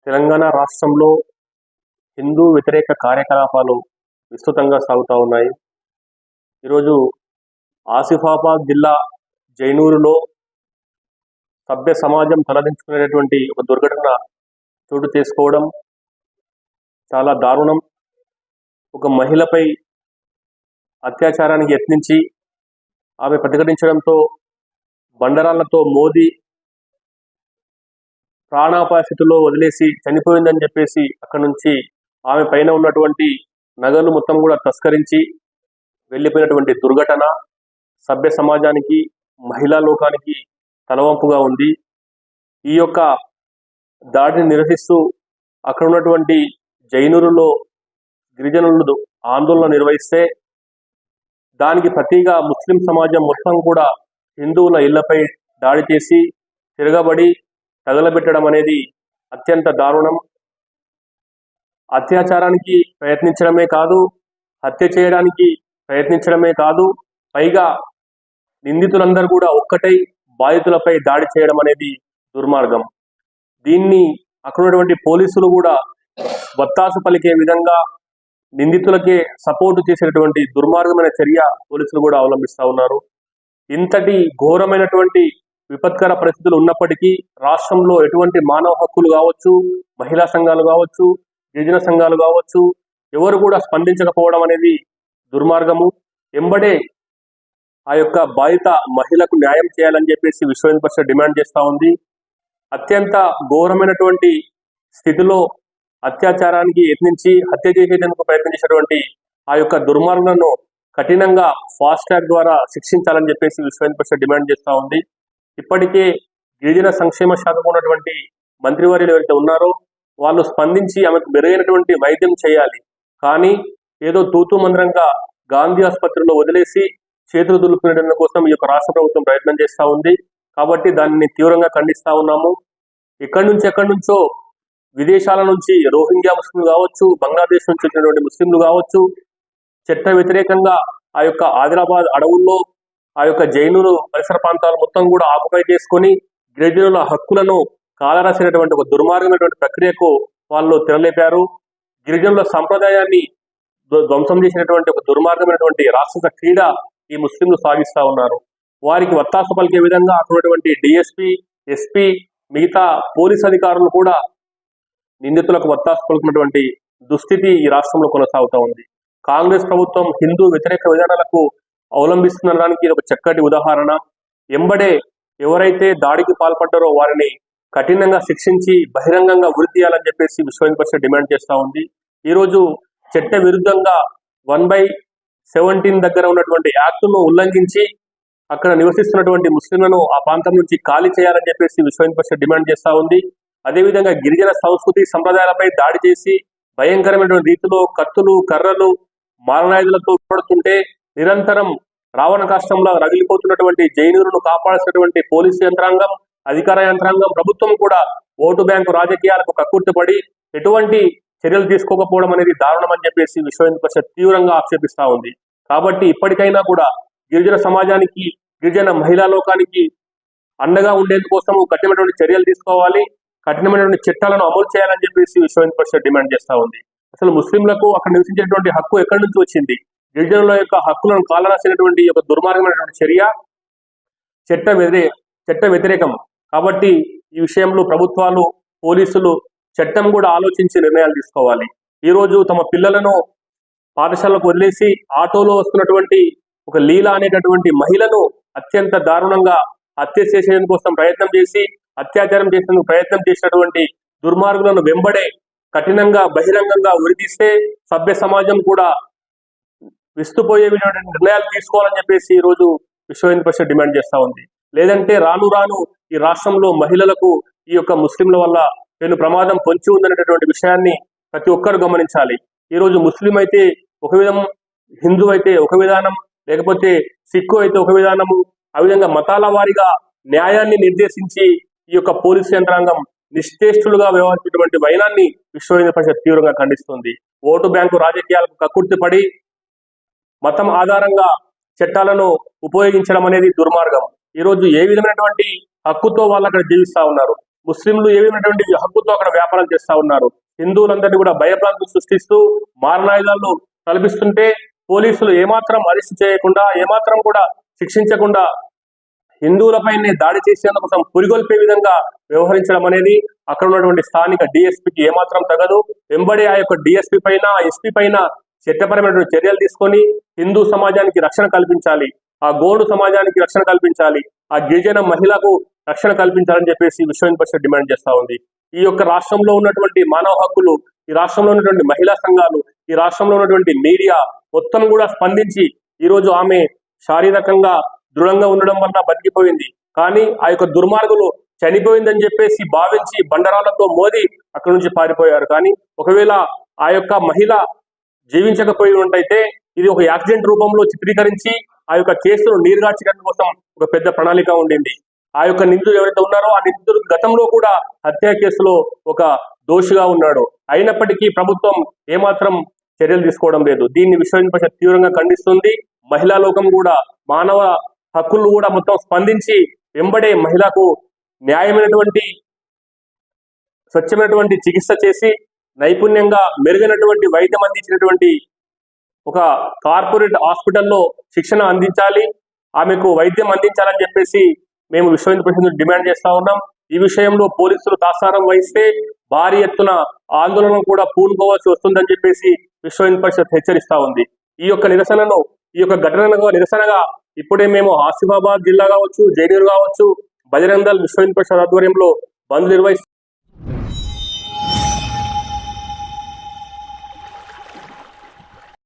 తెలంగాణ రాష్ట్రంలో హిందూ వ్యతిరేక కార్యకలాపాలు విస్తృతంగా సాగుతూ ఉన్నాయి. ఈరోజు ఆసిఫాబాద్ జిల్లా జైనూరులో సభ్య సమాజం తలదించుకునేటువంటి ఒక దుర్ఘటన చోటు చేసుకోవడం చాలా దారుణం. ఒక మహిళపై అత్యాచారానికి యత్నించి ఆమె ప్రతిఘటించడంతో బండరాళ్లతో మోది ప్రాణాపాయ స్థితిలో వదిలేసి చనిపోయిందని చెప్పేసి అక్కడ నుంచి ఆమె పైన ఉన్నటువంటి నగలు మొత్తం కూడా తస్కరించి వెళ్ళిపోయినటువంటి దుర్ఘటన సభ్య సమాజానికి, మహిళా లోకానికి తలవంపుగా ఉంది. ఈ యొక్క దాడిని నిరసిస్తూ అక్కడ ఉన్నటువంటి జైనూరులో గిరిజనులు ఆందోళన నిర్వహిస్తే దానికి ప్రతిగా ముస్లిం సమాజం మొత్తం కూడా హిందువుల ఇళ్లపై దాడి చేసి తిరగబడి తగలబెట్టడం అనేది అత్యంత దారుణం. అత్యాచారానికి ప్రయత్నించడమే కాదు, హత్య చేయడానికి ప్రయత్నించడమే కాదు, పైగా నిందితులందరూ కూడా ఒక్కటై బాధితులపై దాడి చేయడం అనేది దుర్మార్గం. దీన్ని అక్కడ ఉన్నటువంటి పోలీసులు కూడా వత్తాసు పలికే విధంగా నిందితులకే సపోర్టు చేసేటువంటి దుర్మార్గమైన చర్య పోలీసులు కూడా అవలంబిస్తూ ఉన్నారు. ఇంతటి ఘోరమైనటువంటి విపత్కర పరిస్థితులు ఉన్నప్పటికీ రాష్ట్రంలో ఎటువంటి మానవ హక్కులు కావచ్చు, మహిళా సంఘాలు కావచ్చు, గిరిజన సంఘాలు కావచ్చు, ఎవరు కూడా స్పందించకపోవడం అనేది దుర్మార్గము. ఎంబడే ఆ యొక్క బాధిత మహిళకు న్యాయం చేయాలని చెప్పేసి విశ్వ హిందూ పరిషత్ డిమాండ్ చేస్తూ ఉంది. అత్యంత ఘోరమైనటువంటి స్థితిలో అత్యాచారానికి యత్నించి హత్య చేసేందుకు ప్రయత్నం చేసినటువంటి ఆ యొక్క దుర్మార్గులను కఠినంగా ఫాస్ట్ ట్రాక్ ద్వారా శిక్షించాలని చెప్పేసి విశ్వ హిందూ పరిషత్ డిమాండ్ చేస్తూ ఉంది. ఇప్పటికే గిరిజన సంక్షేమ శాఖకు ఉన్నటువంటి మంత్రివర్యులు ఎవరైతే ఉన్నారో వాళ్ళు స్పందించి ఆమెకు మెరుగైనటువంటి వైద్యం చేయాలి. కానీ ఏదో తూతూ మంత్రంగా గాంధీ ఆసుపత్రిలో వదిలేసి చేతులు దులుపుకునే కోసం ఈ యొక్క రాష్ట్ర ప్రభుత్వం ప్రయత్నం చేస్తూ ఉంది. కాబట్టి దానిని తీవ్రంగా ఖండిస్తూ ఉన్నాము. ఎక్కడి నుంచో విదేశాల నుంచి రోహింగ్యా ముస్లింలు కావచ్చు, బంగ్లాదేశ్ నుంచి వచ్చినటువంటి ముస్లింలు కావచ్చు, చట్ట వ్యతిరేకంగా ఆ యొక్క ఆదిలాబాద్ అడవుల్లో ఆ యొక్క జైనూరు పరిసర ప్రాంతాలు మొత్తం కూడా ఆకుపై చేసుకొని గిరిజనుల హక్కులను కాలరాసినటువంటి ఒక దుర్మార్గమైనటువంటి ప్రక్రియకు వాళ్ళు తెరలేపారు. గిరిజనుల సంప్రదాయాన్ని ధ్వంసం చేసినటువంటి ఒక దుర్మార్గమైనటువంటి రాక్షస క్రీడ ఈ ముస్లింలు సాగిస్తూ ఉన్నారు. వారికి వత్తాసు పలికే విధంగా అక్కడున్నటువంటి డిఎస్పీ, ఎస్పీ, మిగతా పోలీస్ అధికారులు కూడా నిందితులకు వత్తాసు పలుకున్నటువంటి దుస్థితి ఈ రాష్ట్రంలో కొనసాగుతూ ఉంది. కాంగ్రెస్ ప్రభుత్వం హిందూ వ్యతిరేక విధానాలకు అవలంబిస్తుండడానికి ఇది ఒక చక్కటి ఉదాహరణ. ఎంబడే ఎవరైతే దాడికి పాల్పడ్డారో వారిని కఠినంగా శిక్షించి బహిరంగంగా ఉరి తీయాలని చెప్పేసి విశ్వ హిందూ పరిషత్ డిమాండ్ చేస్తూ ఉంది. ఈరోజు చట్ట విరుద్ధంగా 1/17 దగ్గర ఉన్నటువంటి యాక్టును ఉల్లంఘించి అక్కడ నివసిస్తున్నటువంటి ముస్లింలను ఆ ప్రాంతం నుంచి ఖాళీ చేయాలని చెప్పేసి విశ్వ హిందూ పరిషత్ డిమాండ్ చేస్తూ ఉంది. అదేవిధంగా గిరిజన సంస్కృతి సంప్రదాయాలపై దాడి చేసి భయంకరమైనటువంటి రీతిలో కత్తులు, కర్రలు, మారణాయుధులతో పడుతుంటే నిరంతరం రావణ కాష్టంలో రగిలిపోతున్నటువంటి జైనూరును కాపాడాల్సినటువంటి పోలీసు యంత్రాంగం, అధికార యంత్రాంగం, ప్రభుత్వం కూడా ఓటు బ్యాంకు రాజకీయాలకు కక్కుర్తిపడి ఎటువంటి చర్యలు తీసుకోకపోవడం అనేది దారుణం అని చెప్పేసి విశ్వ హిందూ పరిషత్ తీవ్రంగా ఆక్షేపిస్తూ ఉంది. కాబట్టి ఇప్పటికైనా కూడా గిరిజన సమాజానికి, గిరిజన మహిళా లోకానికి అండగా ఉండేందుకోసము కఠినమైనటువంటి చర్యలు తీసుకోవాలి, కఠినమైనటువంటి చట్టాలను అమలు చేయాలని చెప్పేసి విశ్వ హిందూ పరిషత్ డిమాండ్ చేస్తూ ఉంది. అసలు ముస్లింలకు అక్కడ నివసించేటువంటి హక్కు ఎక్కడి నుంచి వచ్చింది? గిరిజనుల యొక్క హక్కులను కాలరాసినటువంటి ఒక దుర్మార్గమైనటువంటి చర్య చట్ట వ్యతిరేకం. కాబట్టి ఈ విషయంలో ప్రభుత్వాలు, పోలీసులు, చట్టం కూడా ఆలోచించి నిర్ణయాలు తీసుకోవాలి. ఈరోజు తమ పిల్లలను పాఠశాలకు వదిలేసి ఆటోలో వస్తున్నటువంటి ఒక లీలా అనేటటువంటి మహిళను అత్యంత దారుణంగా హత్య చేసేందుకు కోసం ప్రయత్నం చేసి అత్యాచారం చేసేందుకు ప్రయత్నం చేసినటువంటి దుర్మార్గులను వెంబడే కఠినంగా బహిరంగంగా ఉరితీస్తే సభ్య సమాజం కూడా విస్తుపోయే నిర్ణయాలు తీసుకోవాలని చెప్పేసి ఈ రోజు విశ్వ హిందూ పరిషత్ డిమాండ్ చేస్తూ ఉంది. లేదంటే రాను రాను ఈ రాష్ట్రంలో మహిళలకు ఈ యొక్క ముస్లింల వల్ల పెను ప్రమాదం పొంచి ఉందనేటటువంటి విషయాన్ని ప్రతి ఒక్కరు గమనించాలి. ఈరోజు ముస్లిం అయితే ఒక విధం, హిందూ అయితే ఒక విధానం, లేకపోతే సిక్కు అయితే ఒక విధానము, ఆ విధంగా మతాల వారిగా న్యాయాన్ని నిర్దేశించి ఈ యొక్క పోలీసు యంత్రాంగం నిశ్చేష్టులుగా వ్యవహరించినటువంటి వైనాన్ని విశ్వ హిందూ పరిషత్ తీవ్రంగా ఖండిస్తుంది. ఓటు బ్యాంకు రాజకీయాలకు కక్కుర్తిపడి మతం ఆధారంగా చట్టాలను ఉపయోగించడం అనేది దుర్మార్గం. ఈరోజు ఏ విధమైనటువంటి హక్కుతో వాళ్ళు అక్కడ జీవిస్తా ఉన్నారు. ముస్లింలు ఏమైనటువంటి హక్కుతో అక్కడ వ్యాపారం చేస్తా ఉన్నారు. హిందువులందరినీ కూడా భయభ్రాంతులు సృష్టిస్తూ మారణాయుధాలు తలపిస్తుంటే పోలీసులు ఏమాత్రం అరెస్ట్ చేయకుండా, ఏమాత్రం కూడా శిక్షించకుండా హిందువులపైనే దాడి చేసేందుకోసం పురిగొల్పే విధంగా వ్యవహరించడం అనేది అక్కడ ఉన్నటువంటి స్థానిక డిఎస్పీకి ఏమాత్రం తగదు. వెంబడి ఆ యొక్క డిఎస్పీ పైన, ఎస్పీ పైన చట్టపరమైనటువంటి చర్యలు తీసుకొని హిందూ సమాజానికి రక్షణ కల్పించాలి, ఆ గోండు సమాజానికి రక్షణ కల్పించాలి, ఆ గిరిజన మహిళకు రక్షణ కల్పించాలని చెప్పేసి విశ్వ హిందూ పరిషత్ డిమాండ్ చేస్తా ఉంది. ఈ యొక్క రాష్ట్రంలో ఉన్నటువంటి మానవ హక్కులు, ఈ రాష్ట్రంలో ఉన్నటువంటి మహిళా సంఘాలు, ఈ రాష్ట్రంలో ఉన్నటువంటి మీడియా మొత్తం కూడా స్పందించి ఈరోజు ఆమె శారీరకంగా దృఢంగా ఉండడం వల్ల బతికిపోయింది. కానీ ఆ యొక్క దుర్మార్గులు చనిపోయిందని చెప్పేసి భావించి బండరాలతో మోది అక్కడి నుంచి పారిపోయారు. కానీ ఒకవేళ ఆ యొక్క మహిళ జీవించకపోయి ఉంటైతే ఇది ఒక యాక్సిడెంట్ రూపంలో చిత్రీకరించి ఆ యొక్క కేసును నీరుగార్చడం కోసం ఒక పెద్ద ప్రణాళిక ఉండింది. ఆ యొక్క నిందితుడు ఎవరైతే ఉన్నారో ఆ నిందితుడు గతంలో కూడా హత్య కేసులో ఒక దోషిగా ఉన్నాడు. అయినప్పటికీ ప్రభుత్వం ఏమాత్రం చర్యలు తీసుకోవడం లేదు. దీన్ని విశ్వ హిందూ పరిషత్ తీవ్రంగా ఖండిస్తుంది. మహిళా లోకం కూడా, మానవ హక్కులు కూడా మొత్తం స్పందించి వెంబడే మహిళకు న్యాయమైనటువంటి, స్వచ్ఛమైనటువంటి చికిత్స చేసి నైపుణ్యంగా మెరుగైనటువంటి వైద్యం అందించినటువంటి ఒక కార్పొరేట్ హాస్పిటల్లో శిక్షణ అందించాలి, ఆమెకు వైద్యం అందించాలని చెప్పేసి మేము విశ్వ హిందూ పరిషత్ డిమాండ్ చేస్తా ఉన్నాం. ఈ విషయంలో పోలీసులు తాత్సారం వహిస్తే భారీ ఎత్తున ఆందోళన కూడా పూనుకోవాల్సి వస్తుందని చెప్పేసి విశ్వ హిందూ పరిషత్ హెచ్చరిస్తా ఉంది. ఈ యొక్క నిరసనను, ఈ యొక్క ఘటనకు నిరసనగా ఇప్పుడే మేము ఆసిఫాబాద్ జిల్లా కావచ్చు, జైనూర్ కావచ్చు, బజరంగ్ దళ్ విశ్వ హిందూ పరిషత్ ఆధ్వర్యంలో బంద్ నిర్వహిస్తాం.